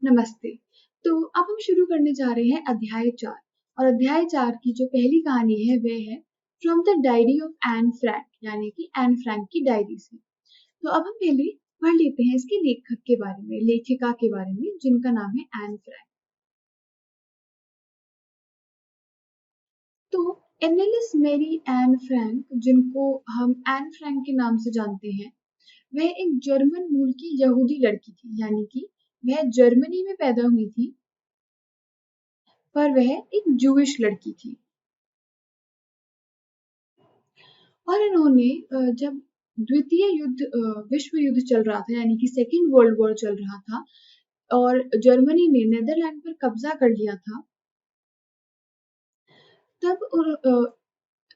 नमस्ते। तो अब हम शुरू करने जा रहे हैं अध्याय 4 और अध्याय 4 की जो पहली कहानी है वह है from the diary of Anne Frank यानी कि एन फ्रैंक की डायरी से। तो अब हम पहले पढ़ लेते हैं इसके लेखक के बारे में, लेखिका के बारे में जिनका नाम है एन फ्रैंक। तो एनेलिस मैरी एन फ्रैंक, जिनको हम एन फ्रैंक के नाम से जानते हैं, वह एक जर्मन मूल की यहूदी लड़की थी, यानी कि वह जर्मनी में पैदा हुई थी पर वह एक जूइश लड़की थी। और इन्होंने जब द्वितीय विश्व युद्ध चल रहा था यानी कि सेकेंड वर्ल्ड वॉर चल रहा था और जर्मनी ने नेदरलैंड पर कब्जा कर लिया था, तब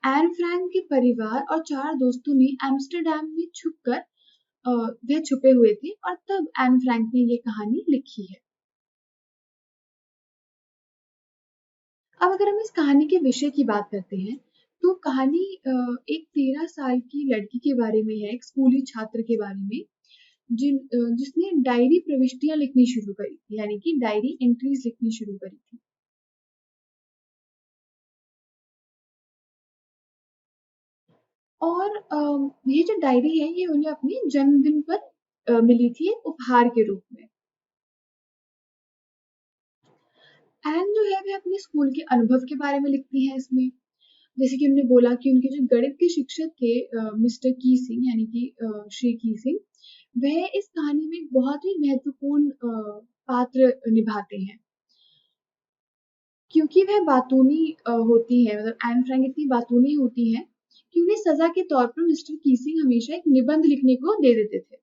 एन फ्रैंक के परिवार और 4 दोस्तों ने एम्स्टर्डम में छुपकर वह छुपे हुए थे और तब एन फ्रैंक ने ये कहानी लिखी है। अब अगर हम इस कहानी के विषय की बात करते हैं तो कहानी एक 13 साल की लड़की के बारे में है, एक स्कूली छात्र के बारे में जिसने डायरी प्रविष्टियां लिखनी शुरू करी थी, यानी कि डायरी एंट्रीज लिखनी शुरू करी थी। और ये जो डायरी है ये उन्हें अपने जन्मदिन पर मिली थी एक उपहार के रूप में। एन जो है वह अपने स्कूल के अनुभव के बारे में लिखती है इसमें। जैसे कि उन्होंने बोला कि उनके जो गणित के शिक्षक थे मिस्टर की सिंह यानी कि श्री की सिंह, वह इस कहानी में एक बहुत ही महत्वपूर्ण पात्र निभाते हैं क्योंकि वह बातूनी होती है, मतलब एन फ्रैंक इतनी बातूनी होती है कि उन्हें सजा के तौर पर मिस्टर कीसिंग हमेशा एक निबंध लिखने को दे देते थे।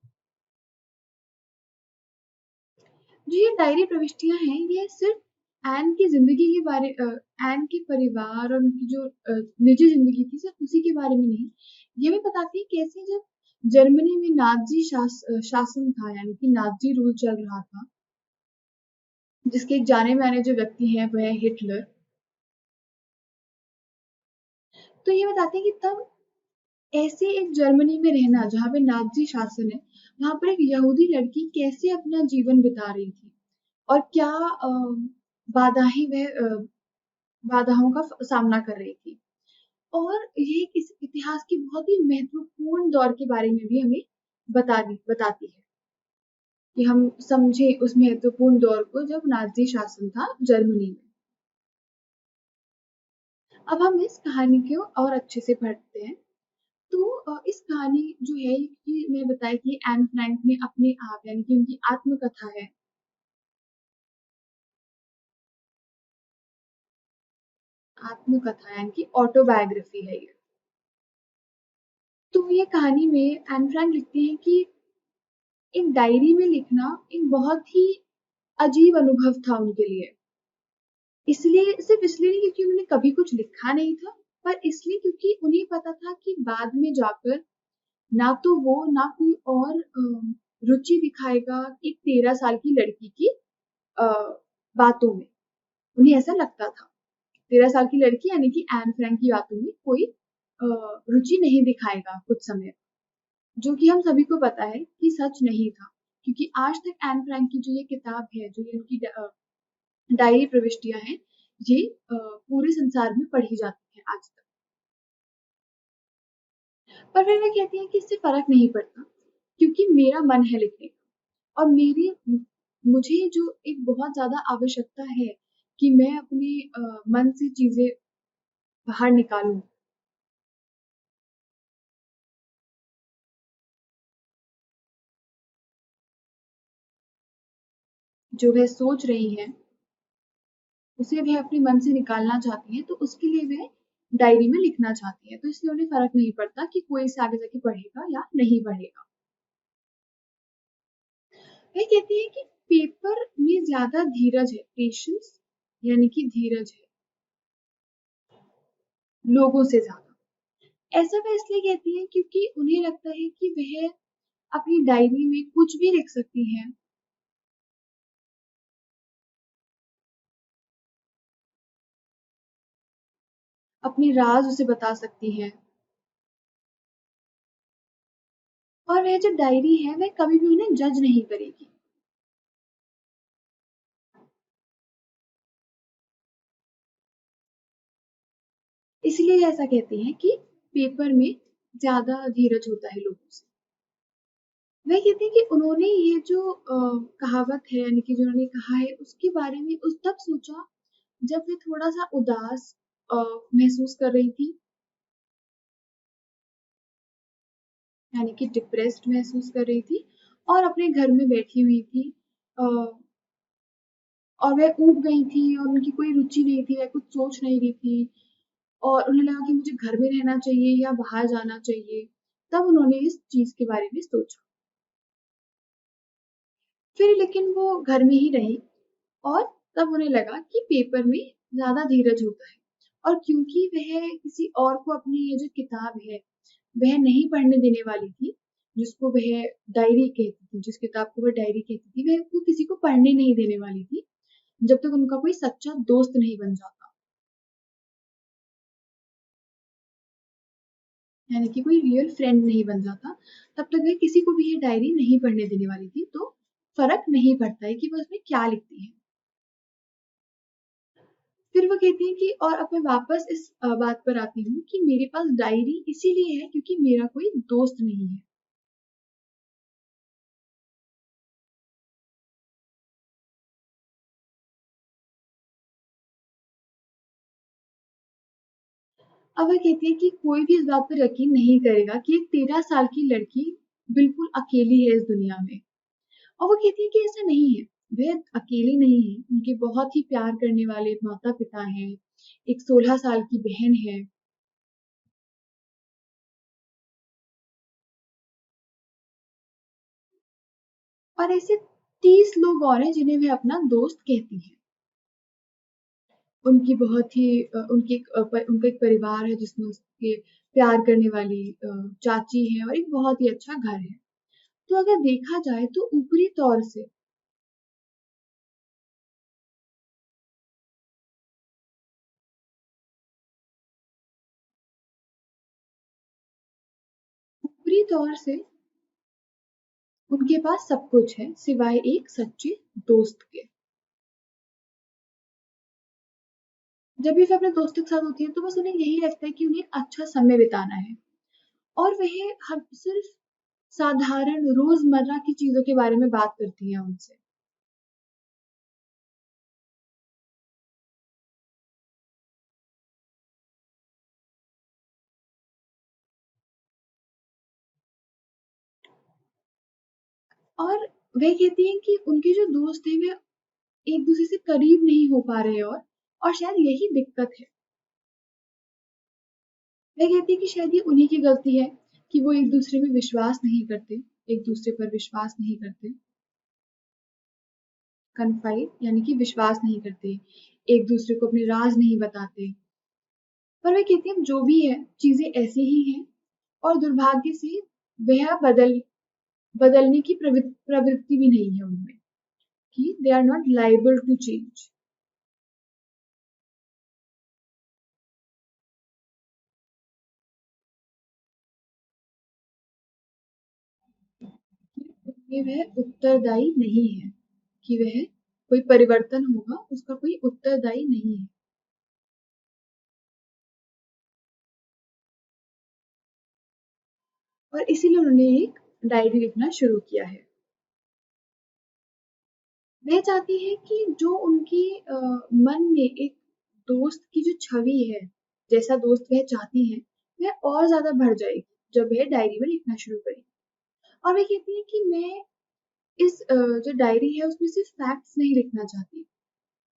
जो ये डायरी प्रविष्टियां हैं ये सिर्फ एन की जिंदगी के बारे एन के परिवार और उनकी जो निजी जिंदगी थी सिर्फ उसी के बारे में नहीं, ये भी बताती है कैसे जब जर्मनी में नाजी शासन था यानी कि नाजी रूल चल रहा था, जिसके एक जाने माने जो व्यक्ति हैं वह है हिटलर। तो ये बताते हैं कि तब ऐसे एक जर्मनी में रहना जहाँ पे नाजी शासन है, वहां पर एक यहूदी लड़की कैसे अपना जीवन बिता रही थी और क्या बाधाएं वह बाधाओं का सामना कर रही थी। और ये इस इतिहास की बहुत ही महत्वपूर्ण दौर के बारे में भी हमें बताती है कि हम समझे उस महत्वपूर्ण दौर को जब नाजी शासन था जर्मनी में। अब हम इस कहानी को और अच्छे से पढ़ते हैं। तो इस कहानी जो है कि मैंने बताया कि एन फ्रैंक ने अपने आप यानी कि उनकी आत्मकथा है। आत्मकथा यानी कि ऑटोबायोग्राफी है ये। तो ये कहानी में एन फ्रैंक लिखती है कि एक डायरी में लिखना एक बहुत ही अजीब अनुभव था उनके लिए। इसलिए सिर्फ इसलिए नहीं क्योंकि उन्होंने कभी कुछ लिखा नहीं था, पर इसलिए क्योंकि उन्हें पता था कि बाद में जाकर ना तो वो ना कोई और रुचि दिखाएगा एक 13 साल की लड़की की अ, बातों में। उन्हें ऐसा लगता था 13 साल की लड़की यानी कि एन फ्रैंक की बातों में कोई रुचि नहीं दिखाएगा कुछ समय, जो कि हम सभी को पता है कि सच नहीं था, क्योंकि आज तक एन फ्रैंक की जो ये किताब है, जो ये उनकी डायरी प्रविष्टियां हैं, ये पूरे संसार में पढ़ी जाती है आज तक। पर फिर वे कहती है कि इससे फर्क नहीं पड़ता क्योंकि मेरा मन है लिखने का और मेरी मुझे जो एक बहुत ज्यादा आवश्यकता है कि मैं अपने मन से चीजें बाहर निकालूं। जो वह सोच रही है उसे वह अपने मन से निकालना चाहती है, तो उसके लिए वह डायरी में लिखना चाहती है, तो इसलिए उन्हें फर्क नहीं पड़ता कि कोई इसे आगे जाके पढ़ेगा या नहीं पढ़ेगा। वह कहती है कि पेपर में ज्यादा धीरज है, पेशेंस यानी कि धीरज है लोगों से ज्यादा। ऐसा वह इसलिए कहती है क्योंकि उन्हें लगता है कि वह अपनी डायरी में कुछ भी लिख सकती है। अपनी राज उसे बता सकती है और वह जो डायरी है वह कभी भी उन्हें जज नहीं करेगी। इसलिए ऐसा कहते हैं कि पेपर में ज्यादा धीरज होता है लोगों से। वह कहते हैं कि उन्होंने ये जो कहावत है यानी कि जो उन्होंने कहा है उसके बारे में उस तब सोचा जब वे थोड़ा सा उदास महसूस कर रही थी, यानी कि डिप्रेस्ड महसूस कर रही थी और अपने घर में बैठी हुई थी, अ, और वह ऊब गई थी और उनकी कोई रुचि नहीं थी, वह कुछ सोच नहीं रही थी और उन्हें लगा कि मुझे घर में रहना चाहिए या बाहर जाना चाहिए। तब उन्होंने इस चीज के बारे में सोचा। फिर लेकिन वो घर में ही रही और तब उन्हें लगा कि पेपर में ज्यादा धीरज होता है, और क्योंकि वह किसी और को अपनी ये जो किताब है वह नहीं पढ़ने देने वाली थी, जिसको वह डायरी कहती थी, जिस किताब को वह डायरी कहती थी, वह वो किसी को पढ़ने नहीं देने वाली थी जब तक उनका कोई सच्चा दोस्त नहीं बन जाता, यानी कि कोई रियल फ्रेंड नहीं बन जाता। तब तक वह किसी को भी ये डायरी नहीं पढ़ने देने वाली थी। तो फर्क नहीं पड़ता है कि वह उसमें क्या लिखती है। फिर वो कहती हैं कि और अब मैं वापस इस बात पर आती हूँ कि मेरे पास डायरी इसीलिए है क्योंकि मेरा कोई दोस्त नहीं है। अब वह कहती है कि कोई भी इस बात पर यकीन नहीं करेगा कि एक 13 साल की लड़की बिल्कुल अकेली है इस दुनिया में। और वो कहती है कि ऐसा नहीं है, वह अकेली नहीं है, उनके बहुत ही प्यार करने वाले माता पिता हैं, एक 16 साल की बहन है, और ऐसे 30 लोग और हैं जिन्हें वह अपना दोस्त कहती है। उनकी बहुत ही उनका एक परिवार है जिसमें उसके प्यार करने वाली चाची है और एक बहुत ही अच्छा घर है। तो अगर देखा जाए तो ऊपरी तौर से उनके पास सब कुछ है सिवाय एक सच्चे दोस्त के। जब भी वे अपने दोस्तों के साथ होती है तो बस उन्हें यही लगता है कि उन्हें एक अच्छा समय बिताना है, और वह हर सिर्फ साधारण रोजमर्रा की चीजों के बारे में बात करती है उनसे। और वह कहती हैं कि उनके जो दोस्त हैं वे एक दूसरे से करीब नहीं हो पा रहे, और शायद यही दिक्कत है। वह कहती है कि शायद ये उन्हीं की गलती है कि वो एक दूसरे में विश्वास नहीं करते, एक दूसरे पर विश्वास नहीं करते, कन्फाइड यानी कि विश्वास नहीं करते, एक दूसरे को अपने राज नहीं बताते। पर वह कहती है जो भी है चीजें ऐसी ही हैं, और दुर्भाग्य से वह बदलने की प्रवृत्ति भी नहीं है उनमें, कि they are not liable to change. कि वह उत्तरदायी नहीं है, कि वह कोई परिवर्तन होगा उसका कोई उत्तरदायी नहीं है। और इसीलिए उन्होंने एक डायरी लिखना शुरू किया है। वह चाहती है कि जो उनकी मन में एक दोस्त की जो छवि है, जैसा दोस्त वह चाहती है, वह और ज्यादा बढ़ जाएगी जब वह डायरी में लिखना शुरू करेगी। और वह कहती है कि मैं इस जो डायरी है उसमें सिर्फ फैक्ट्स नहीं लिखना चाहती,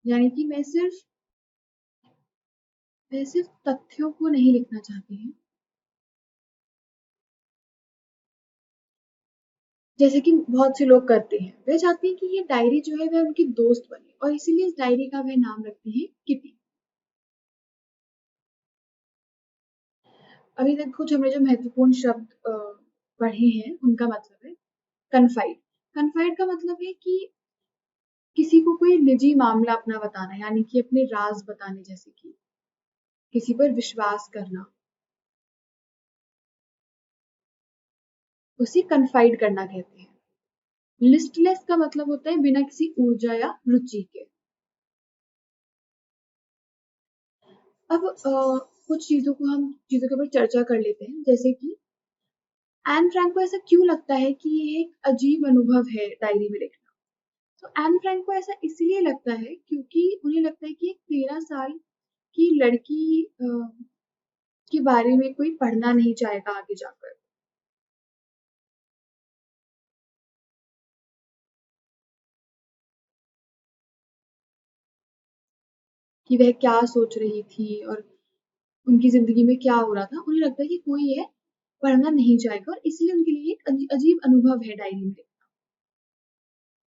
यानी कि मैं सिर्फ तथ्यों को नहीं लिखना चाहती हूँ, जैसे कि बहुत से लोग करते हैं। वह चाहती है कि ये डायरी जो है वह उनकी दोस्त बने, और इसीलिए इस डायरी का वह नाम रखती है किटी। अभी तक कुछ हमने जो महत्वपूर्ण शब्द पढ़े हैं उनका मतलब है कन्फाइड। कन्फाइड का मतलब है कि किसी को कोई निजी मामला अपना बताना, यानी कि अपने राज बताने, जैसे कि किसी पर विश्वास करना, उसे कन्फाइड करना कहते हैं। लिस्टलेस का मतलब होता है बिना किसी ऊर्जा या रुचि के। अब कुछ चीज़ों के ऊपर चर्चा कर लेते हैं, जैसे कि एन फ्रैंक को ऐसा क्यों लगता है कि ये एक अजीब अनुभव है डायरी में लिखना। तो एन फ्रैंक को ऐसा इसलिए लगता है क्योंकि उन्हें लगता है कि एक 13 साल की लड़की के बारे में कोई पढ़ना नहीं चाहेगा आगे जाकर। कि वह क्या सोच रही थी और उनकी जिंदगी में क्या हो रहा था। उन्हें लगता है कि कोई यह पढ़ना नहीं चाहेगा और इसलिए उनके लिए एक अजीब अनुभव है डायरी में।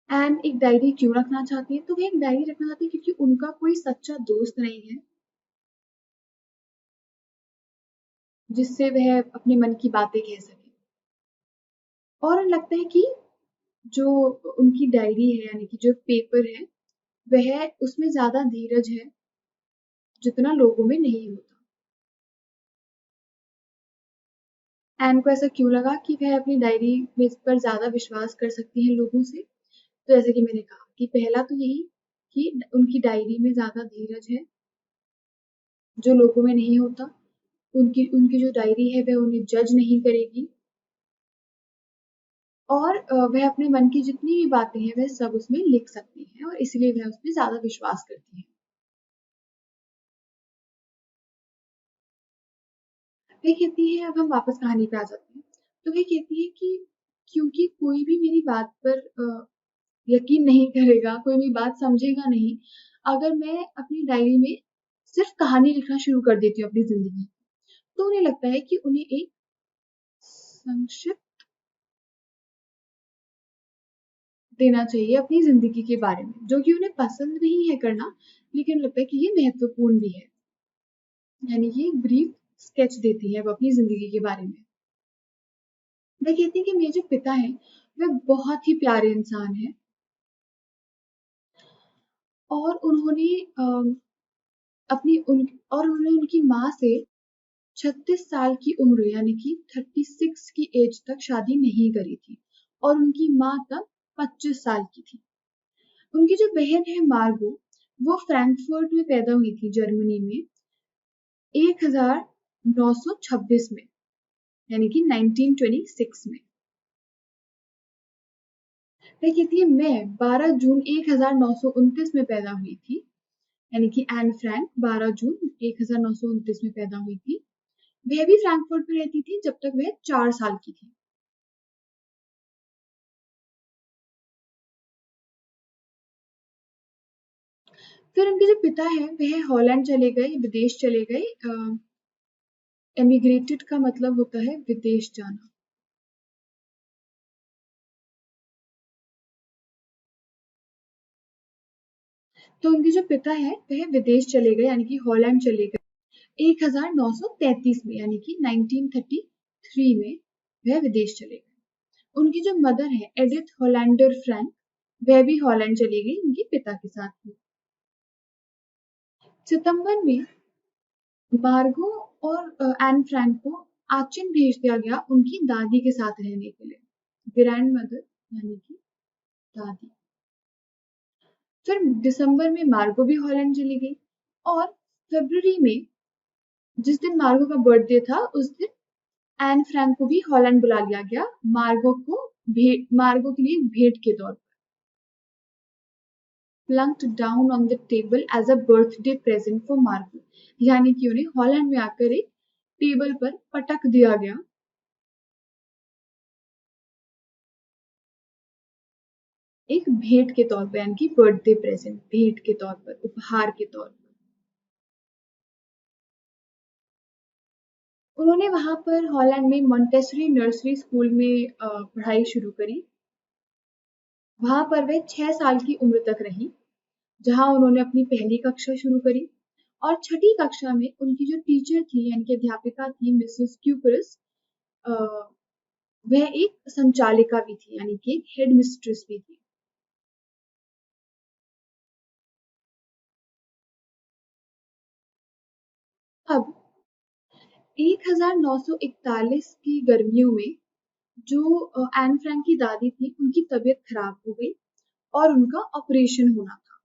एंड एक डायरी क्यों रखना चाहती है? तो वे एक डायरी रखना चाहती है क्योंकि उनका कोई सच्चा दोस्त नहीं है जिससे वह अपने मन की बातें कह सके। और उन्हें लगता है कि जो उनकी डायरी है यानी कि जो पेपर है वह उसमें ज्यादा धीरज है जितना लोगों में नहीं होता। एन को ऐसा क्यों लगा कि वह अपनी डायरी में पर ज्यादा विश्वास कर सकती है लोगों से? तो जैसे कि मैंने कहा कि पहला तो यही कि उनकी डायरी में ज्यादा धीरज है जो लोगों में नहीं होता। उनकी उनकी जो डायरी है वह उन्हें जज नहीं करेगी और वह अपने मन की जितनी भी बातें हैं वह सब उसमें लिख सकती हैं और इसलिए वह उसमें ज्यादा विश्वास करती है। वह कहती है, अब हम वापस कहानी पे आ जाते हैं, तो वह कहती है कि क्योंकि कोई भी मेरी बात पर यकीन नहीं करेगा, कोई मेरी बात समझेगा नहीं अगर मैं अपनी डायरी में सिर्फ कहानी लिखना शुरू कर देती हूँ अपनी जिंदगी। तो उन्हें लगता है कि उन्हें एक संक्षिप्त देना चाहिए अपनी जिंदगी के बारे में, जो कि उन्हें पसंद नहीं है करना, लेकिन लगता है कि ये महत्वपूर्ण भी है। यानी कि एक ब्रीफ स्केच देती है वो अपनी जिंदगी के बारे में। वह कहती है कि मेरे जो पिता हैं वह बहुत ही प्यारे इंसान हैं और उन्होंने उन्होंने उनकी माँ से 36 साल की उम्र यानी कि 36 की एज तक शादी नहीं करी थी और उनकी माँ तब 25 साल की थी। उनकी जो बहन है मार्गो, वो फ्रैंकफर्ट में पैदा हुई थी जर्मनी में 1926 में, यानी कि 1926 में। वह कहती है मैं 12 जून 1929 में पैदा हुई थी, यानी कि एन फ्रैंक 12 जून 1929 में पैदा हुई थी। वह भी फ्रैंकफर्ट में रहती थी जब तक वह 4 साल की थी। फिर उनके जो पिता हैं वह हॉलैंड चले गए, विदेश चले गए। एमिग्रेटेड का मतलब होता है विदेश जाना। तो उनके जो पिता हैं वह विदेश चले गए यानी कि हॉलैंड चले गए 1933 में, यानी कि 1933 में वह विदेश चले गए। उनकी जो मदर है एडिथ होलैंडर फ्रैंक, वह भी हॉलैंड चली गई उनके पिता के साथ ही। सितंबर में मार्गो और एन फ्रैंक को आचिन भेज दिया गया उनकी दादी के साथ रहने के लिए, ग्रैंड मदर यानी कि दादी। फिर दिसंबर में मार्गो भी हॉलैंड चली गई और फरवरी में जिस दिन मार्गो का बर्थडे था उस दिन एन फ्रैंक को भी हॉलैंड बुला लिया गया मार्गो के लिए भेंट के तौर पर। Plunked down on the table as a birthday present for Margo, यानी कि उन्हें हॉलैंड में आकर एक टेबल पर पटक दिया गया एक भेंट के तौर पर, यानी कि बर्थडे प्रेजेंट, भेंट के तौर पर, उपहार के तौर पर। उन्होंने वहां पर हॉलैंड में मॉन्टेसरी नर्सरी स्कूल में पढ़ाई शुरू करी। वहां पर वह 6 साल की उम्र तक रही, जहां उन्होंने अपनी पहली कक्षा शुरू करी और छठी कक्षा में उनकी जो टीचर थी यानी कि अध्यापिका थी मिसेस क्यूपरस, वह एक संचालिका भी थी यानी कि एक हेड मिस्ट्रेस भी थी। अब 1941 की गर्मियों में जो एन फ्रैंक की दादी थी उनकी तबीयत खराब हो गई और उनका ऑपरेशन होना था।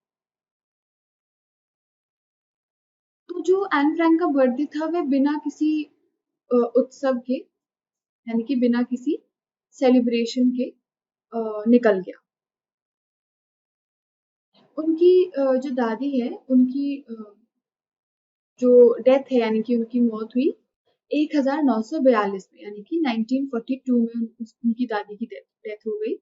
तो जो एन फ्रैंक का बर्थडे था वह बिना किसी उत्सव के, यानी कि बिना किसी सेलिब्रेशन के निकल गया। उनकी जो दादी है, उनकी जो डेथ है, यानी कि उनकी मौत हुई 1942 में, यानी कि 1942 में उनकी दादी की डेथ हो गई।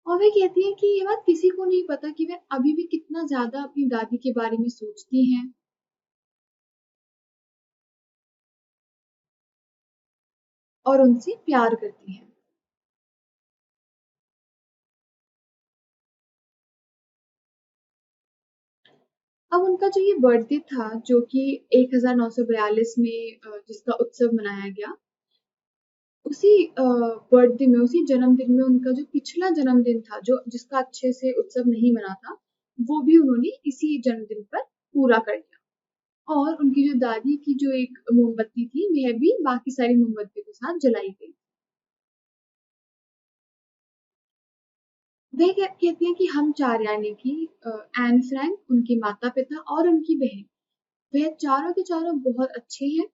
और वे कहती है कि ये बात किसी को नहीं पता कि वे अभी भी कितना ज्यादा अपनी दादी के बारे में सोचती हैं और उनसे प्यार करती हैं। अब उनका जो ये बर्थडे था, जो कि 1942 में जिसका उत्सव मनाया गया, उसी बर्थडे में, उसी जन्मदिन में उनका जो पिछला जन्मदिन था, जो जिसका अच्छे से उत्सव नहीं मना था, वो भी उन्होंने इसी जन्मदिन पर पूरा कर दिया। और उनकी जो दादी की जो एक मोमबत्ती थी, वह भी बाकी सारी मोमबत्तियों के साथ जलाई गई। वह कहती हैं कि हम चार, यानी कि एन फ्रैंक, उनके माता पिता और उनकी बहन, वह चारों के चारों बहुत अच्छे हैं।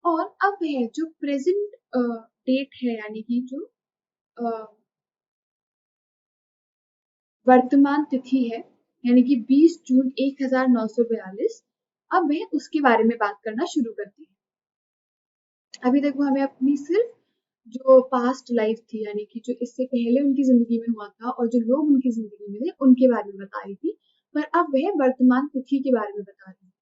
और अब वह जो प्रेजेंट डेट है, यानी कि जो अ, वर्तमान तिथि है, यानी कि 20 जून 1942, अब वह उसके बारे में बात करना शुरू करती है। अभी तक वो हमें अपनी सिर्फ जो पास्ट लाइफ थी, यानी कि जो इससे पहले उनकी जिंदगी में हुआ था और जो लोग उनकी जिंदगी में थे, उनके बारे में बता रही थी। पर अब वह वर्तमान तिथि के बारे में बता रही है।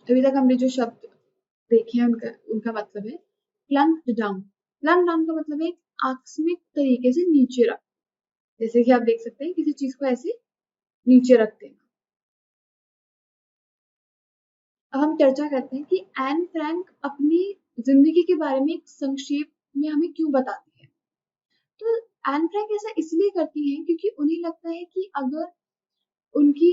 अभी तक हमने जो शब्द देखे हैं, उनका उनका मतलब है प्लंक्ड डाउन। प्लंक डाउन का मतलब है आकस्मिक तरीके से नीचे रख, जैसे कि आप देख सकते हैं किसी चीज को ऐसे नीचे रखते हैं। अब हम चर्चा करते हैं कि एन फ्रैंक अपनी जिंदगी के बारे में एक संक्षेप में हमें क्यों बताती है। तो एन फ्रैंक ऐसा इसलिए करती हैं क्योंकि उन्हें लगता है कि अगर उनकी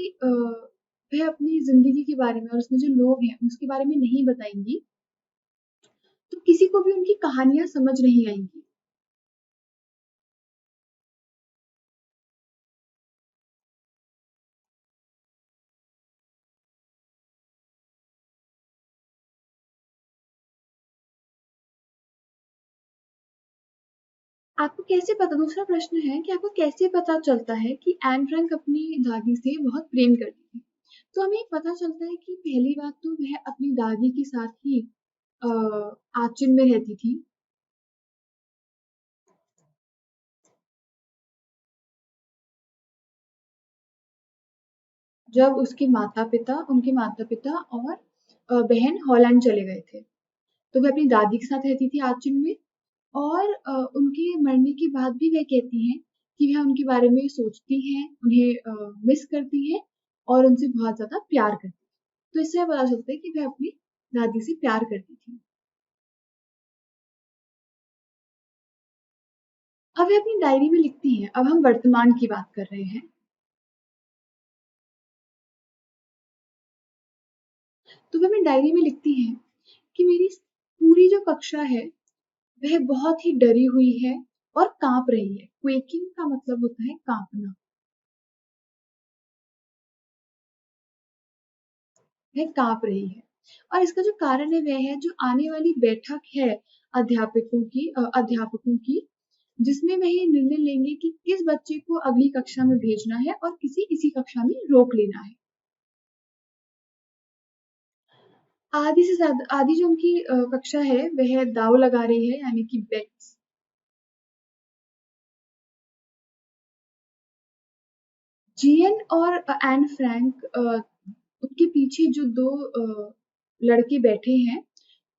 वह अपनी जिंदगी के बारे में और उसमें जो लोग हैं उसके बारे में नहीं बताएंगी, तो किसी को भी उनकी कहानियां समझ नहीं आएंगी। आपको कैसे पता, दूसरा प्रश्न है कि आपको कैसे पता चलता है कि एन फ्रैंक अपनी दादी से बहुत प्रेम करती थी। तो हमें पता चलता है कि पहली बात तो वह अपनी दादी के साथ ही आचन में रहती थी। जब उनके माता पिता और बहन हॉलैंड चले गए थे, तो वह अपनी दादी के साथ रहती थी आचन में। और उनके मरने के बाद भी वह कहती हैं कि वह उनके बारे में सोचती हैं, उन्हें मिस करती हैं और उनसे बहुत ज्यादा प्यार करती हैं। तो इससे पता चलता है कि वह अपनी दादी से प्यार करती थी। अब वह अपनी डायरी में लिखती हैं, अब हम वर्तमान की बात कर रहे हैं। तो वह अपनी डायरी में लिखती हैं कि मेरी पूरी जो कक्षा है वह बहुत ही डरी हुई है और कांप रही है। क्वेकिंग का मतलब होता है कांपना। वह कांप रही है और इसका जो कारण है वह है जो आने वाली बैठक है अध्यापकों की, जिसमें वह ये निर्णय लेंगे कि किस बच्चे को अगली कक्षा में भेजना है और किसी इसी कक्षा में रोक लेना है। आधी से ज्यादा, आधी जो उनकी कक्षा है वह दाव लगा रही है, यानी कि बेट्स। जीएन और एन फ्रैंक, उनके पीछे जो दो लड़के बैठे हैं,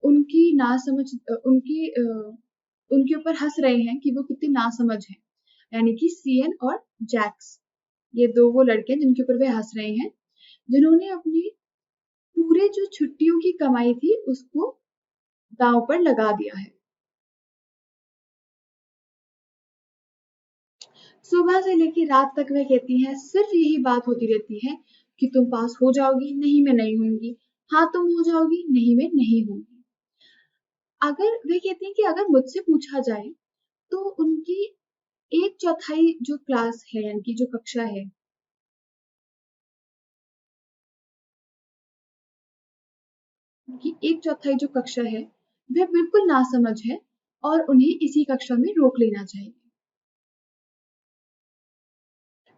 उनकी नासमझ उनके ऊपर हंस रहे हैं कि वो कितने नासमझ हैं, यानी कि सीएन और जैक्स। ये दो वो लड़के हैं जिनके ऊपर वे हंस रहे हैं, जिन्होंने अपनी पूरे जो छुट्टियों की कमाई थी उसको दांव पर लगा दिया है। सुबह से लेकर रात तक वह कहती हैं सिर्फ यही बात होती रहती है कि तुम पास हो जाओगी, नहीं मैं नहीं होंगी, हाँ तुम हो जाओगी, नहीं मैं नहीं होंगी। अगर वे कहती हैं कि अगर मुझसे पूछा जाए तो उनकी एक चौथाई जो क्लास है, यानी कि जो कक्षा है, कि एक चौथाई जो कक्षा है वह बिल्कुल नासमझ है और उन्हें इसी कक्षा में रोक लेना चाहिए।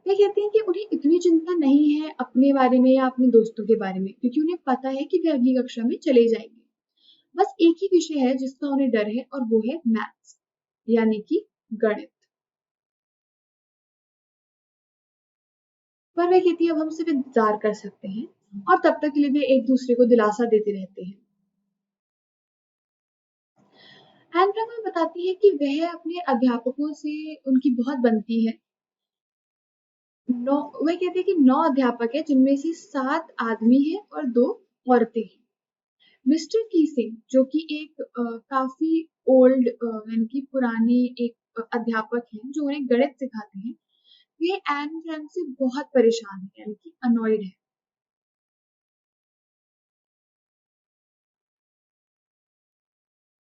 वे कहते हैं कि उन्हें इतनी चिंता नहीं है अपने बारे में या अपने दोस्तों के बारे में, क्योंकि उन्हें पता है कि वे अगली कक्षा में चले जाएंगे। बस एक ही विषय है जिसका उन्हें डर है और वो है मैथ्स, यानी कि गणित। पर वे कहती है अब हम सिर्फ इंतजार कर सकते हैं और तब तक के लिए वे एक दूसरे को दिलासा देते रहते हैं। एन फ्रैंक हमें बताती है कि वह अपने अध्यापकों से उनकी बहुत बनती है। नौ वह कहते हैं कि 9 अध्यापक है जिनमें से 7 आदमी हैं और 2 औरतें हैं। मिस्टर कीसिंग जो कि एक काफी ओल्ड यानी कि पुराने एक अध्यापक हैं जो उन्हें गणित सिखाते हैं, वे एन फ्रैंक से बहुत परेशान है यानी कि अनॉयड है,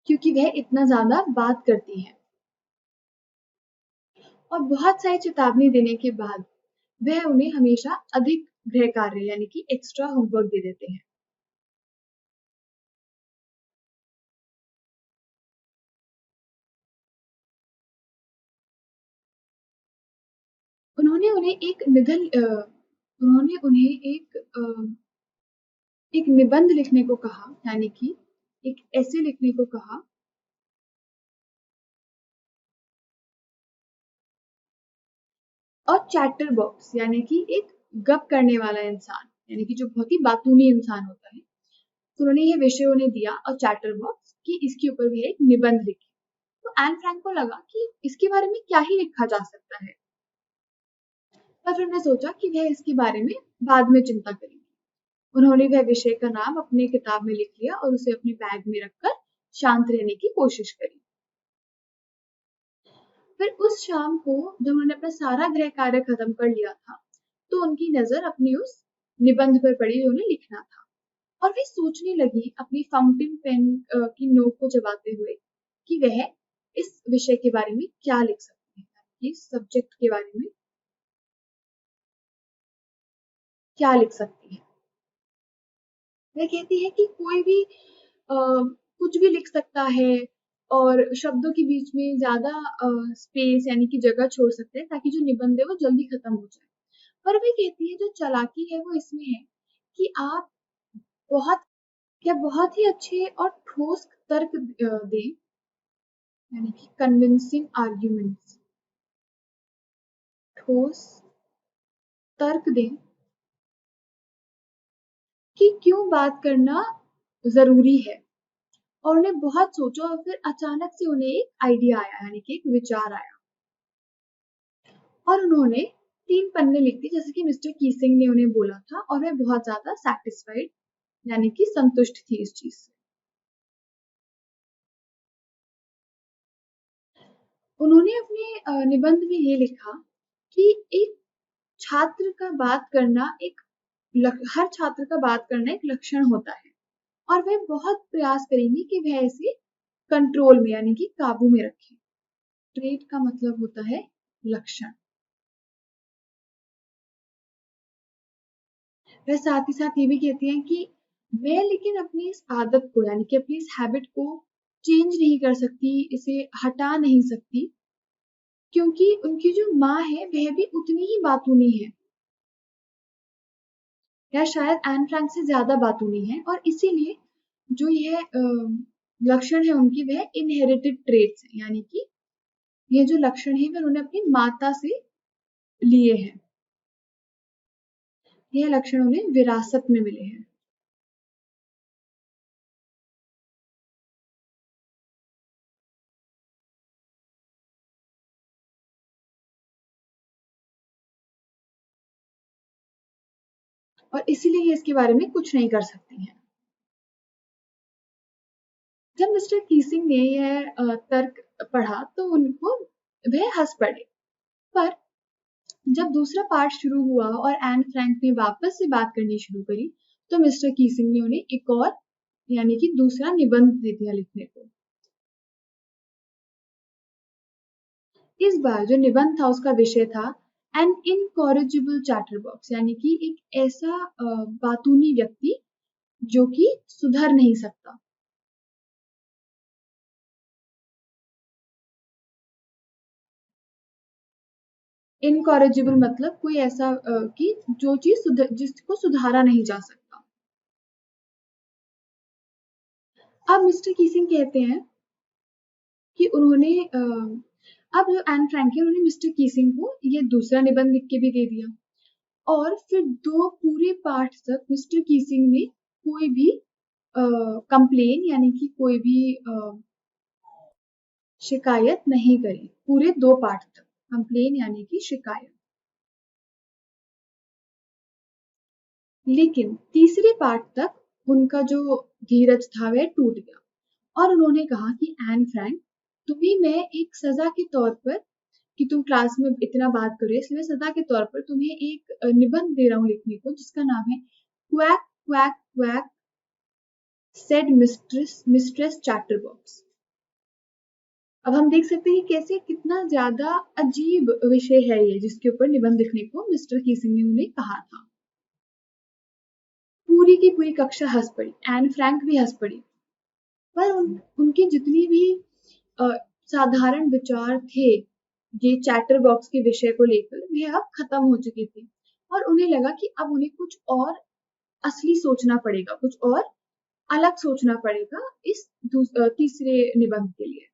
क्योंकि वह इतना ज्यादा बात करती है। और बहुत सारी चेतावनी देने के बाद वह उन्हें हमेशा अधिक गृह कार्य यानी कि एक्स्ट्रा होमवर्क दे देते हैं। उन्होंने उन्हें एक निधन उन्होंने उन्हें एक निबंध लिखने को कहा, यानी कि एक ऐसे लिखने को कहा और चैटर बॉक्स यानी कि एक गप करने वाला इंसान, यानी कि जो बहुत ही बातूनी इंसान होता है, तो उन्होंने ये विषय उन्हें दिया और चैटर बॉक्स कि इसके ऊपर भी एक निबंध लिखे। तो एन फ्रैंक को लगा कि इसके बारे में क्या ही लिखा जा सकता है, पर फिर उन्होंने सोचा कि वह इसके बारे में बाद में चिंता करेंगे। उन्होंने वह विषय का नाम अपनी किताब में लिख लिया और उसे अपने बैग में रखकर शांत रहने की कोशिश करी। फिर उस शाम को जब उन्होंने अपना सारा गृह कार्य खत्म कर लिया था, तो उनकी नजर अपनी उस निबंध पर पड़ी जो उन्हें लिखना था, और वे सोचने लगी अपनी फाउंटेन पेन की नोक को चबाते हुए कि वह इस विषय के बारे में क्या लिख सकती है, इस सब्जेक्ट के बारे में क्या लिख सकती है। वह कहती है कि कोई भी कुछ भी लिख सकता है और शब्दों के बीच में ज्यादा स्पेस यानी कि जगह छोड़ सकते हैं ताकि जो निबंध है वो जल्दी खत्म हो जाए। पर वे कहती है जो चालाकी है वो इसमें है कि आप बहुत बहुत ही अच्छे और ठोस तर्क दें, यानी कि कन्विंसिंग आर्ग्यूमेंट्स, ठोस तर्क दें कि क्यों बात करना जरूरी है। और उन्हें बहुत सोचा और फिर अचानक से उन्हें एक आइडिया आया, यानी कि एक विचार आया, और उन्होंने 3 पन्ने लिख दिए जैसे कि मिस्टर कीसिंग ने उन्हें बोला था, और वे बहुत ज्यादा सेटिस्फाइड यानी कि संतुष्ट थी इस चीज से। उन्होंने अपने निबंध में ये लिखा कि एक छात्र का बात करना हर छात्र का बात करना एक लक्षण होता है और वे बहुत प्रयास करेंगे कि वह इसे कंट्रोल में यानी कि काबू में रखें। ट्रेट का मतलब होता है लक्षण। वह साथ ही साथ ये भी कहती हैं कि मैं लेकिन अपनी इस आदत को यानी कि अपनी इस हैबिट को चेंज नहीं कर सकती, इसे हटा नहीं सकती, क्योंकि उनकी जो माँ है वह भी उतनी ही बातूनी है, या शायद एन फ्रैंक से ज्यादा बातूनी है, और इसीलिए जो यह लक्षण है उनकी वह इनहेरिटेड ट्रेट्स है, यानी कि ये जो लक्षण है वह उन्होंने अपनी माता से लिए हैं, यह लक्षण उन्हें विरासत में मिले हैं। और इसीलिए ये इसके बारे में कुछ नहीं कर सकती हैं। जब मिस्टर कीसिंग ने यह तर्क पढ़ा तो उनको वह हंस पड़े, पर जब दूसरा पार्ट शुरू हुआ और एन फ्रैंक ने वापस से बात करनी शुरू करी, तो मिस्टर कीसिंग ने उन्हें एक और यानी कि दूसरा निबंध दे दिया लिखने को। इस बार जो निबंध था उसका विषय था एन इनकॉरिजिबल चैटरबॉक्स, यानी कि एक ऐसा बातूनी व्यक्ति जो कि सुधर नहीं सकता। इनकॉरेजिबल मतलब कोई ऐसा कि जो चीज जिसको सुधारा नहीं जा सकता। अब मिस्टर कीसिंग कहते हैं कि उन्होंने अब जो एन फ्रैंक है उन्होंने मिस्टर कीसिंग को ये दूसरा निबंध लिख के भी दे दिया, और फिर 2 पूरे पार्ट तक मिस्टर कीसिंग ने कोई भी कंप्लेन यानी कि कोई भी शिकायत नहीं करी, पूरे 2 पार्ट तक। कंप्लेन यानी कि शिकायत। लेकिन तीसरे पार्ट तक उनका जो धीरज था वह टूट गया, और उन्होंने कहा कि एन फ्रैंक, तुम्हें मैं एक सजा के तौर पर, कि तुम क्लास में इतना बात कर रहे हो, इसलिए सजा के तौर पर तुम्हें एक निबंध दे रहा हूँ लिखने को, जिसका नाम है quack quack quack said mistress mistress chatterbox. अब हम देख सकते हैं कि कैसे कितना ज्यादा अजीब विषय है ये, जिसके ऊपर निबंध लिखने को मिस्टर कीसिंग ने उन्हें कहा था। पूरी की पूरी कक्षा हंस पड़ी, एन फ्रैंक भी हंस पड़ी, पर उनके जितनी भी अ, साधारण विचार थे ये चैटर बॉक्स के विषय को लेकर, वह अब खत्म हो चुके थे, और उन्हें लगा कि अब उन्हें कुछ और असली सोचना पड़ेगा, कुछ और अलग सोचना पड़ेगा इस तीसरे निबंध के लिए।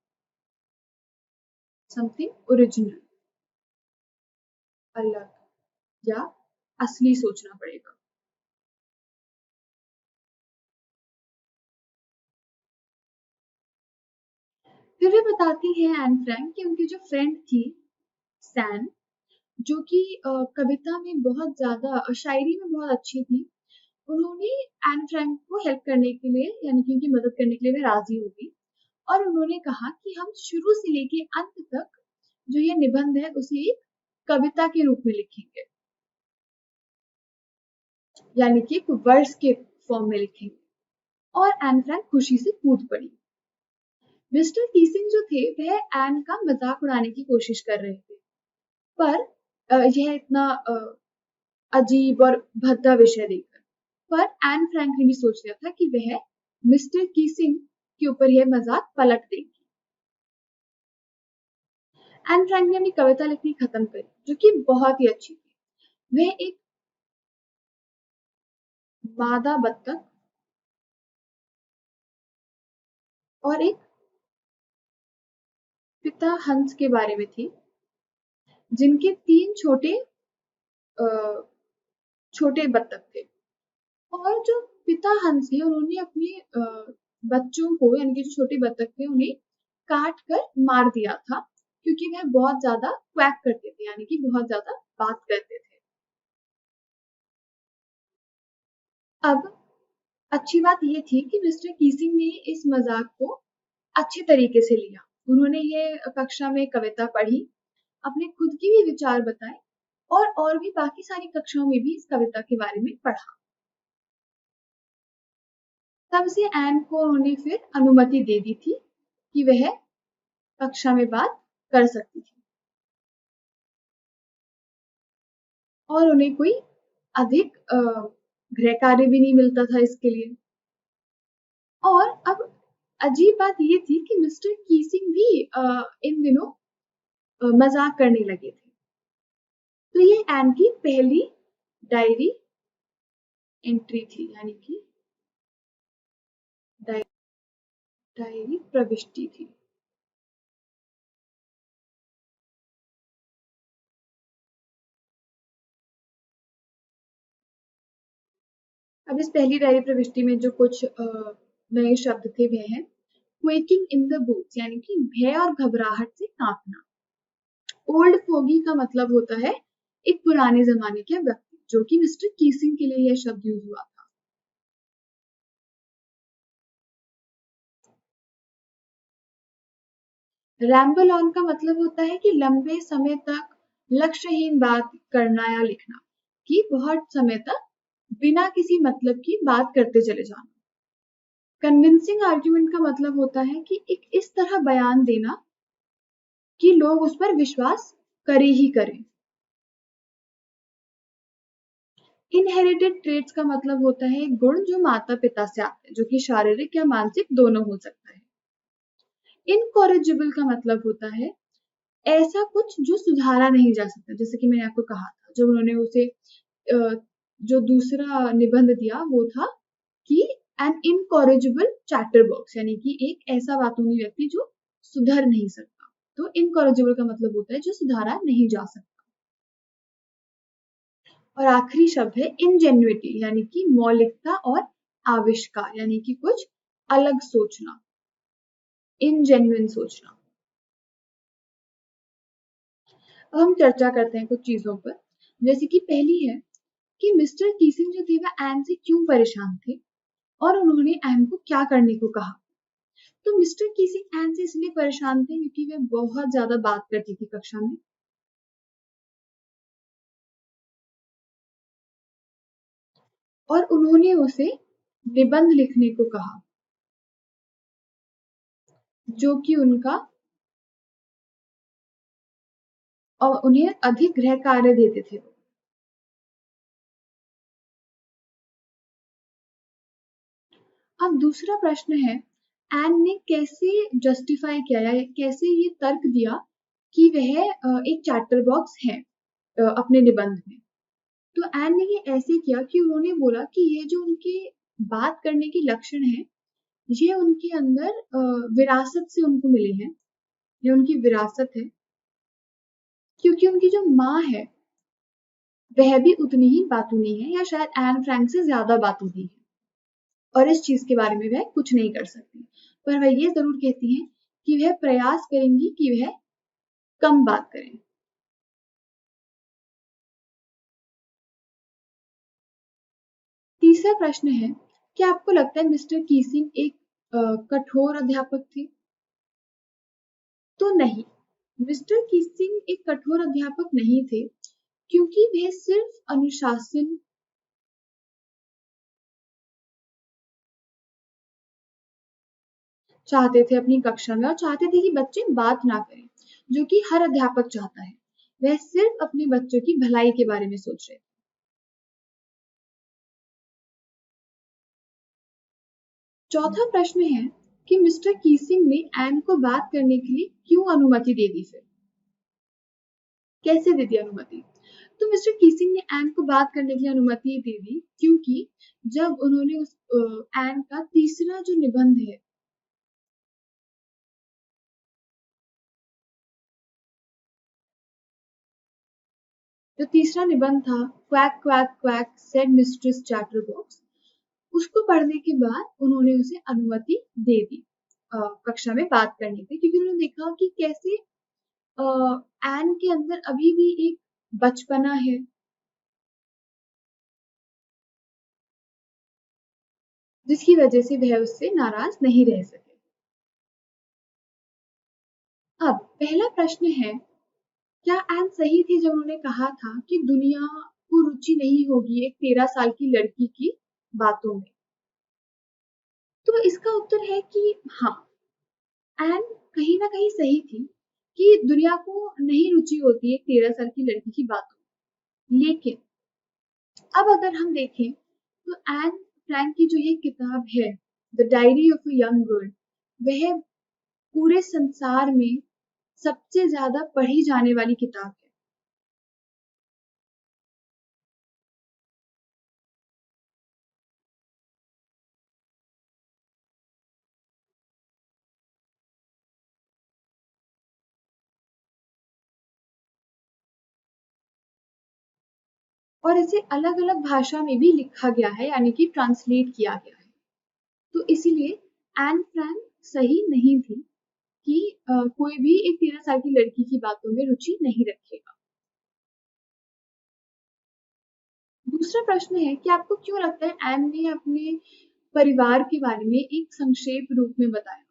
समथिंग ओरिजिनल, अलग या असली सोचना पड़ेगा। फिर वे बताती हैं एन फ्रैंक कि उनकी जो फ्रेंड थी सैन, जो कि कविता में बहुत ज्यादा, शायरी में बहुत अच्छी थी, उन्होंने एन फ्रैंक को हेल्प करने के लिए, यानी कि उनकी मदद करने के लिए वह राजी हो गई, और उन्होंने कहा कि हम शुरू से लेके अंत तक जो ये निबंध है उसे एक कविता के रूप में लिखेंगे, यानी कि एक वर्स के फॉर्म में लिखेंगे। और एन फ्रैंक खुशी से कूद पड़ी। मिस्टर कीसिंग जो थे वह एन का मजाक उड़ाने की कोशिश कर रहे थे, पर यह इतना अजीब और भद्दा विषय देखकर, पर एन फ्रैंक ने भी सोच लिया था कि वह मिस्टर कीसिंग के ऊपर यह मजाक पलट देगी। एन फ्रैंक ने अपनी कविता लिखनी खत्म करी, जो कि बहुत ही अच्छी थी। वह एक मादा बत्तख और एक पिता हंस के बारे में थी, जिनके 3 छोटे बत्तख थे, और जो पिता हंस है उन्होंने अपने बच्चों को, यानी कि जो छोटे बत्तख थे उन्हें काट कर मार दिया था, क्योंकि वह बहुत ज्यादा क्वैक करते थे, यानी कि बहुत ज्यादा बात करते थे। अब अच्छी बात ये थी कि मिस्टर कीसिंग ने इस मजाक को अच्छे तरीके से लिया। उन्होंने ये कक्षा में कविता पढ़ी, अपने खुद की भी विचार बताए, और भी बाकी सारी कक्षाओं में भी इस कविता के बारे में पढ़ा। तब से एन को उन्होंने फिर अनुमति दे दी थी कि वह कक्षा में बात कर सकती थी, और उन्हें कोई अधिक गृह कार्य भी नहीं मिलता था इसके लिए। और अब अजीब बात ये थी कि मिस्टर कीसिंग भी इन दिनों मजाक करने लगे थे। तो ये एन की पहली डायरी एंट्री थी, यानी कि डायरी प्रविष्टि थी। अब इस पहली डायरी प्रविष्टि में जो कुछ नए शब्द थे वह है क्वेकिंग इन द बूट्स, यानी कि भय और घबराहट से कांपना। ओल्ड फोगी का मतलब होता है एक पुराने जमाने के व्यक्ति, जो कि मिस्टर कीसिंग के लिए यह शब्द यूज हुआ था। रैम्बल ऑन का मतलब होता है कि लंबे समय तक लक्ष्यहीन बात करना या लिखना, कि बहुत समय तक बिना किसी मतलब की बात करते चले जाना। कन्विंसिंग आर्ग्यूमेंट का मतलब होता है कि एक इस तरह बयान देना कि लोग उस पर विश्वास करे ही करें। इनहेरिटेड ट्रेट्स का मतलब होता है गुण जो माता पिता से आते हैं, जो कि शारीरिक या मानसिक दोनों हो सकता है। इनकॉरिजिबल का मतलब होता है ऐसा कुछ जो सुधारा नहीं जा सकता, जैसे कि मैंने आपको कहा था जब उन्होंने उसे जो दूसरा निबंध दिया वो था कि एन इनकॉरिजिबल चैटर बॉक्स, यानी कि एक ऐसा बातूनी व्यक्ति जो सुधर नहीं सकता। तो इनकॉरिजिबल का मतलब होता है जो सुधारा नहीं जा सकता। और आखिरी शब्द है इंजेन्युइटी, यानी कि मौलिकता और आविष्कार, यानी कि कुछ अलग सोचना, इनजेन्युइन सोचना। अब हम चर्चा करते हैं कुछ चीजों पर, जैसे कि पहली है कि मिस्टर कीसिंग जो थे वह एन से क्यों परेशान थे और उन्होंने एन को क्या करने को कहा। तो मिस्टर कीसिंग एन से इसलिए परेशान थे क्योंकि वह बहुत ज्यादा बात करती थी कक्षा में, और उन्होंने उसे निबंध लिखने को कहा जो कि उनका और उन्हें अधिक गृह कार्य देते थे। अब दूसरा प्रश्न है एन ने कैसे जस्टिफाई किया या कैसे ये तर्क दिया कि वह एक चैटर बॉक्स है अपने निबंध में। तो एन ने ये ऐसे किया कि उन्होंने बोला कि ये जो उनके बात करने के लक्षण है ये उनके अंदर विरासत से उनको मिले हैं, ये उनकी विरासत है, क्योंकि उनकी जो माँ है वह भी उतनी ही बातूनी है या शायद एन फ्रैंक से ज्यादा बातूनी है, और इस चीज के बारे में वह कुछ नहीं कर सकती, पर वह ये जरूर कहती हैं कि वह प्रयास करेंगी कि वह कम बात करें। तीसरा प्रश्न है क्या आपको लगता है मिस्टर कीसिंग एक कठोर अध्यापक थे। तो नहीं, मिस्टर कीसिंग एक कठोर अध्यापक नहीं थे, क्योंकि वह सिर्फ अनुशासन चाहते थे अपनी कक्षा में और चाहते थे कि बच्चे बात ना करें, जो कि हर अध्यापक चाहता है। वह सिर्फ अपने बच्चों की भलाई के बारे में सोच रहे थे। चौथा प्रश्न है कि मिस्टर कीसिंग ने एन को बात करने के लिए क्यों अनुमति दे दी, फिर कैसे दे दी अनुमति। तो मिस्टर कीसिंग ने एन को बात करने की अनुमति दे दी क्योंकि जब उन्होंने उस एन का तीसरा जो निबंध है जो तीसरा निबंध था quack quack quack said mistress chatterbox, उसको पढ़ने के बाद उन्होंने उसे अनुमति दे दी कक्षा में बात करने की, क्योंकि उन्होंने देखा कि कैसे एन के अंदर अभी भी एक बचपना है जिसकी वजह से वह उससे नाराज नहीं रह सके। अब पहला प्रश्न है क्या एन सही थी जब उन्होंने कहा था कि दुनिया को रुचि नहीं होगी एक 13 साल की लड़की की बातों में। तो इसका उत्तर है कि हाँ, एन कहीं ना कहीं सही थी कि दुनिया को नहीं रुचि होती है 13 साल की लड़की की बातों में। लेकिन अब अगर हम देखें तो एन फ्रैंक की जो ये किताब है the diary of a young girl, वह पूरे संसार में सबसे ज्यादा पढ़ी जाने वाली किताब है। और इसे अलग अलग भाषा में भी लिखा गया है, यानी कि ट्रांसलेट किया गया है। तो इसीलिए एन फ्रैंक सही नहीं थी कि कोई भी एक 13 साल की लड़की की बातों में रुचि नहीं रखेगा। दूसरा प्रश्न है कि आपको क्यों लगता है एन ने अपने परिवार के बारे में एक संक्षेप रूप में बताया।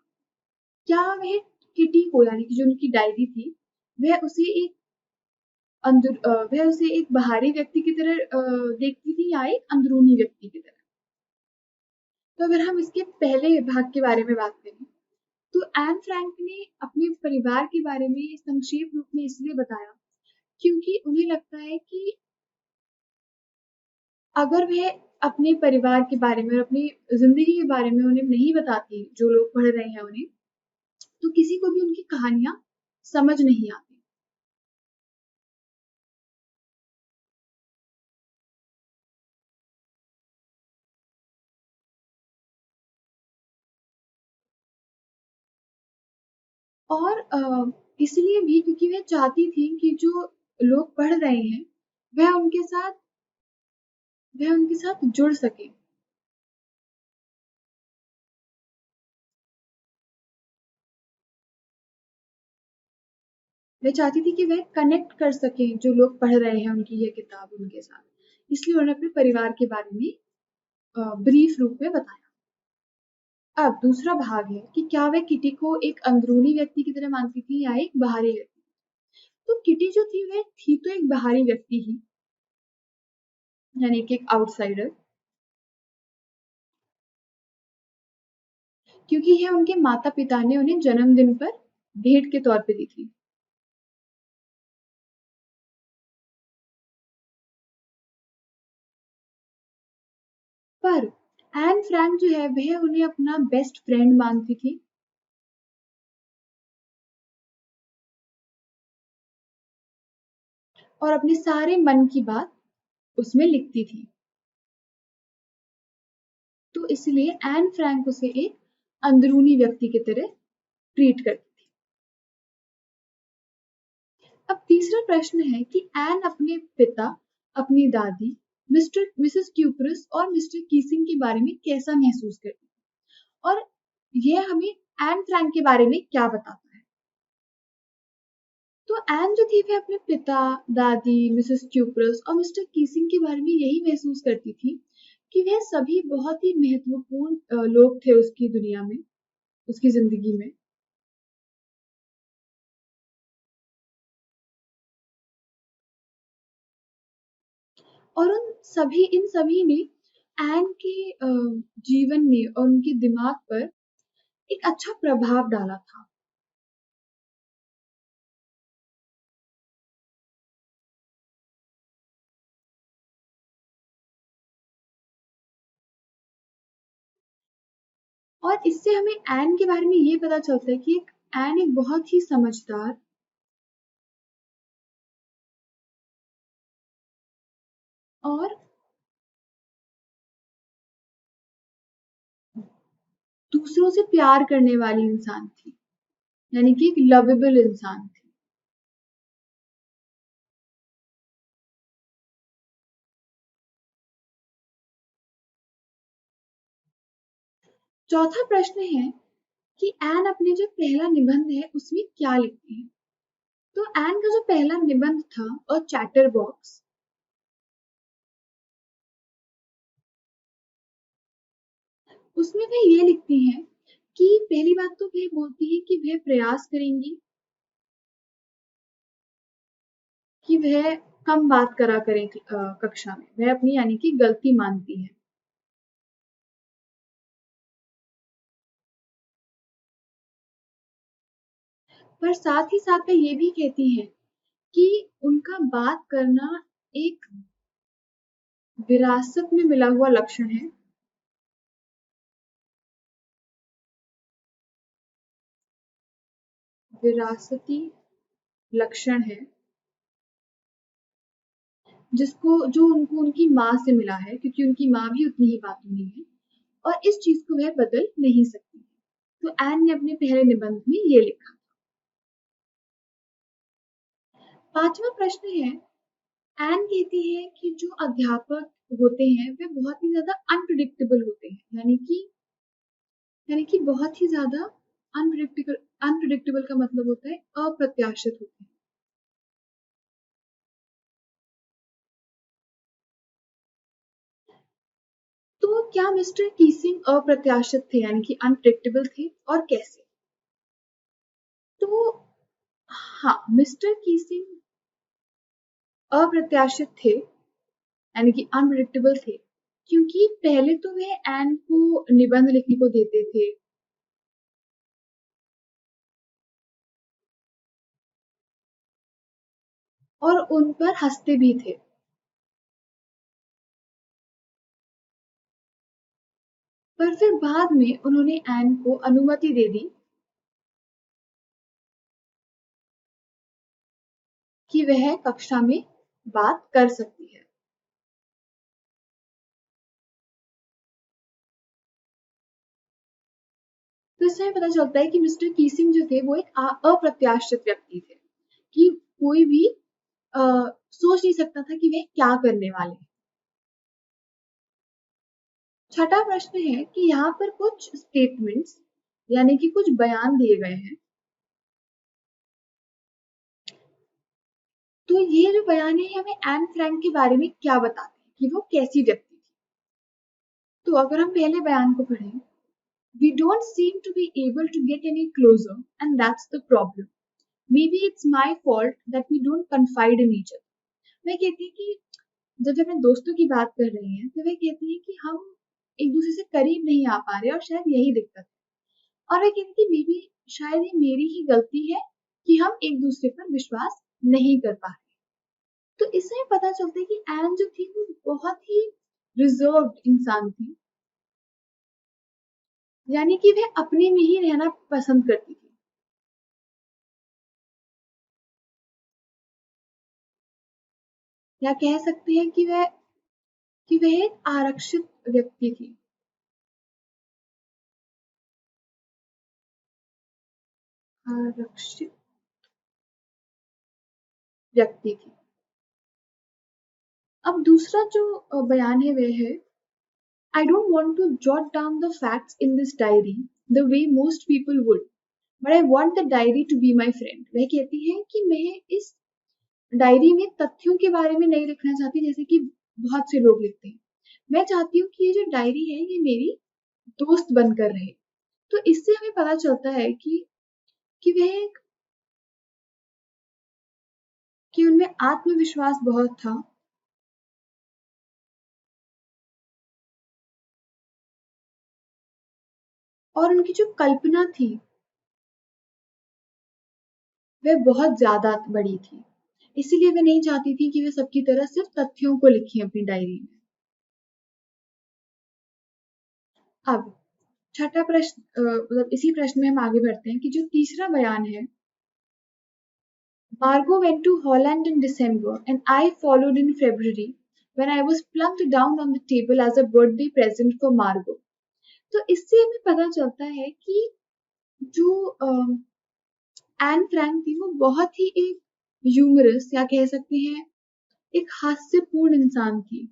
क्या वह किटी को, यानी कि जो उनकी डायरी थी, वह उसे एक वह उसे एक बाहरी व्यक्ति की तरह देखती थी या एक अंदरूनी व्यक्ति की तरह। तो अगर हम इसके पहले भाग के बारे में बात करें तो एन फ्रैंक ने अपने परिवार के बारे में संक्षेप रूप में इसलिए बताया क्योंकि उन्हें लगता है कि अगर वह अपने परिवार के बारे में और अपनी ज़िंदगी के बारे में उन्हें नहीं बताती, जो लोग पढ़ रहे हैं उन्हें, तो किसी को भी उनकी कहानियाँ समझ नहीं आती। और इसलिए भी क्योंकि वह चाहती थी कि जो लोग पढ़ रहे हैं, वह उनके साथ वह उनके साथ जुड़ सके। वह चाहती थी कि वह कनेक्ट कर सके जो लोग पढ़ रहे हैं उनकी ये किताब उनके साथ। इसलिए उन्होंने अपने परिवार के बारे में ब्रीफ रूप में बताया। अब दूसरा भाग है कि क्या वह किटी को एक अंदरूनी व्यक्ति की तरह मानती थी या एक बाहरी व्यक्ति। तो किटी जो थी वह थी तो एक बाहरी व्यक्ति ही, यानी कि एक आउटसाइडर, क्योंकि यह उनके माता पिता ने उन्हें जन्मदिन पर भेंट के तौर पे दी थी। पर एन फ्रैंक जो है वह उन्हें अपना बेस्ट फ्रेंड मानती थी और अपने सारे मन की बात उसमें लिखती थी। तो इसलिए एन फ्रैंक उसे एक अंदरूनी व्यक्ति की तरह ट्रीट करती थी। अब तीसरा प्रश्न है कि एन अपने पिता, अपनी दादी, मिस्टर मिसेस क्यूपरस और मिस्टर कीसिंग के बारे में कैसा महसूस करती थी और यह हमें एन फ्रैंक के बारे में क्या बताता है। तो एन जो थी वह अपने पिता, दादी, मिसेस क्यूपरस और मिस्टर कीसिंग के बारे में यही महसूस करती थी कि वह सभी बहुत ही महत्वपूर्ण लोग थे उसकी दुनिया में, उसकी जिंदगी में। और इन सभी ने एन के जीवन में और उनके दिमाग पर एक अच्छा प्रभाव डाला था। और इससे हमें एन के बारे में ये पता चलता है कि एन एक बहुत ही समझदार और दूसरों से प्यार करने वाली इंसान थी, यानी कि एक लवेबल इंसान थी। चौथा प्रश्न है कि एन अपने जो पहला निबंध है उसमें क्या लिखती है। तो एन का जो पहला निबंध था और चैटर बॉक्स, उसमें वह ये लिखती है कि पहली बात तो वह बोलती है कि वह प्रयास करेंगी कि वह कम बात करा करे कक्षा में, वह अपनी यानी कि गलती मानती है। पर साथ ही साथ वह ये भी कहती है कि उनका बात करना एक विरासत में मिला हुआ लक्षण है, विरासती लक्षण है, जिसको जो उनको उनकी माँ से मिला है, क्योंकि उनकी माँ भी उतनी ही बातूनी है और इस चीज को वह बदल नहीं सकती। तो एन ने अपने पहले निबंध में ये लिखा। पांचवा प्रश्न है, एन कहती है कि जो अध्यापक होते हैं वे बहुत ही ज्यादा अनप्रिडिक्टेबल होते हैं, यानी कि बहुत ही ज्यादा अनप्रिडिक्टेबल। अनप्रिडिक्टेबल का मतलब होता है अप्रत्याशित होते हैं। तो क्या मिस्टर कीसिंग अप्रत्याशित थे, यानी कि अनप्रिडिक्टेबल थे, और कैसे। तो हाँ, मिस्टर कीसिंग अप्रत्याशित थे, यानी कि अनप्रिडिक्टेबल थे, क्योंकि पहले तो वह एन को निबंध लिखने को देते थे और उन पर हंसते भी थे। पर फिर बाद में उन्होंने एन को अनुमति दे दी कि वह कक्षा में बात कर सकती है। तो इससे हमें पता चलता है कि मिस्टर कीसिंग जो थे वो एक अप्रत्याशित व्यक्ति थे, कि कोई भी सोच नहीं सकता था कि वे क्या करने वाले हैं। छठा प्रश्न है कि यहाँ पर कुछ स्टेटमेंट्स यानी कि कुछ बयान दिए गए हैं। तो ये जो बयान है हमें एन फ्रैंक के बारे में क्या बताते हैं कि वो कैसी व्यक्ति थी। तो अगर हम पहले बयान को पढ़ें, we don't seem to be able to get any closer and that's the problem. Maybe it's my fault that we don't confide in each other. वह कहती है कि जब अपने दोस्तों की बात कर रही हैं तो वह कहती है कि हम एक दूसरे से करीब नहीं आ पा रहे और शायद यही दिक्कत है। और वह कहती है कि मे बी शायद ये मेरी ही गलती है कि हम एक दूसरे पर विश्वास नहीं कर पा रहे। तो इससे हमें पता चलता है कि एन जो थी वो बहुत ही रिजर्व्ड इंसान थी, यानी कि वह अपने में ही रहना पसंद करती थी। या कह सकते हैं कि वह एक आरक्षित व्यक्ति थी। आरक्षित व्यक्ति थी। अब दूसरा जो बयान है वह है, I don't want to jot down the facts in this diary the way most people would, but I want the diary to be my friend. वह कहती है कि मैं इस डायरी में तथ्यों के बारे में नहीं लिखना चाहती जैसे कि बहुत से लोग लिखते हैं। मैं चाहती हूँ कि ये जो डायरी है ये मेरी दोस्त बनकर रहे। तो इससे हमें पता चलता है कि वह एक कि उनमें आत्मविश्वास बहुत था और उनकी जो कल्पना थी वह बहुत ज्यादा बड़ी थी। इसीलिए वे नहीं चाहती थी कि वे सबकी तरह सिर्फ तथ्यों को लिखें अपनी डायरी में। अब छठा प्रश्न मतलब इसी प्रश्न में हम आगे बढ़ते हैं कि जो तीसरा बयान है, Margot went to Holland in December and I followed in February when I was plunked down on the table as a birthday present for Margot. तो इससे हमें पता चलता है कि जो एन फ्रैंक थी वो बहुत ही एक ह्यूमरस या कह सकते हैं एक हास्यपूर्ण इंसान थी।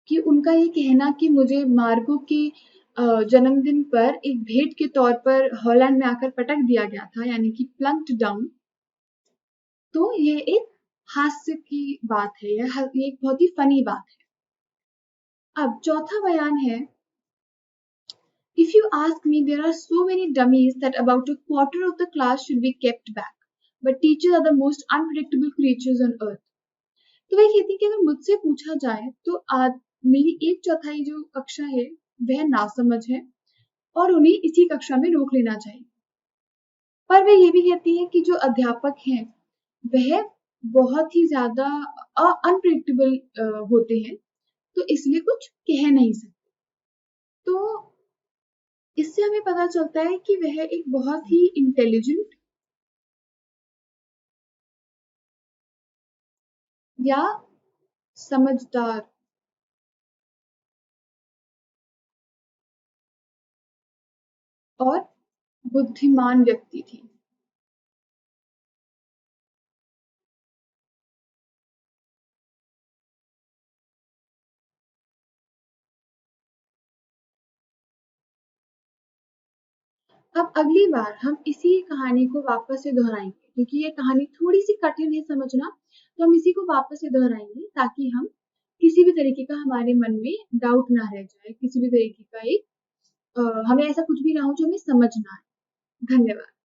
कि उनका ये कहना कि मुझे मार्गो के जन्मदिन पर एक भेंट के तौर पर हॉलैंड में आकर पटक दिया गया था, यानी कि प्लंक्ड डाउन। तो ये एक हास्य की बात है, ये एक बहुत ही फनी बात है। अब चौथा बयान है, If you ask me, there are so many dummies that about a quarter of the class should be kept back. But teachers are the most unpredictable creatures on earth. तो वह कहती है कि अगर मुझसे पूछा जाए तो मेरी एक चौथाई जो कक्षा है वह नासमझ है और उन्हें इसी कक्षा में रोक लेना चाहिए। पर वह ये भी कहती है कि जो अध्यापक हैं वह बहुत ही ज्यादा अनप्रिडिक्टेबल होते हैं, तो इसलिए कुछ कह नहीं सकते। तो इससे हमें पता चलता है कि वह एक बहुत ही इंटेलिजेंट या समझदार और बुद्धिमान व्यक्ति थी। अब अगली बार हम इसी कहानी को वापस से दोहराएंगे, क्योंकि ये कहानी थोड़ी सी कठिन है समझना, तो हम इसी को वापस से दोहराएंगे ताकि हम किसी भी तरीके का हमारे मन में डाउट ना रह जाए, किसी भी तरीके का एक हमें ऐसा कुछ भी ना हो जो हमें समझ ना आए। धन्यवाद।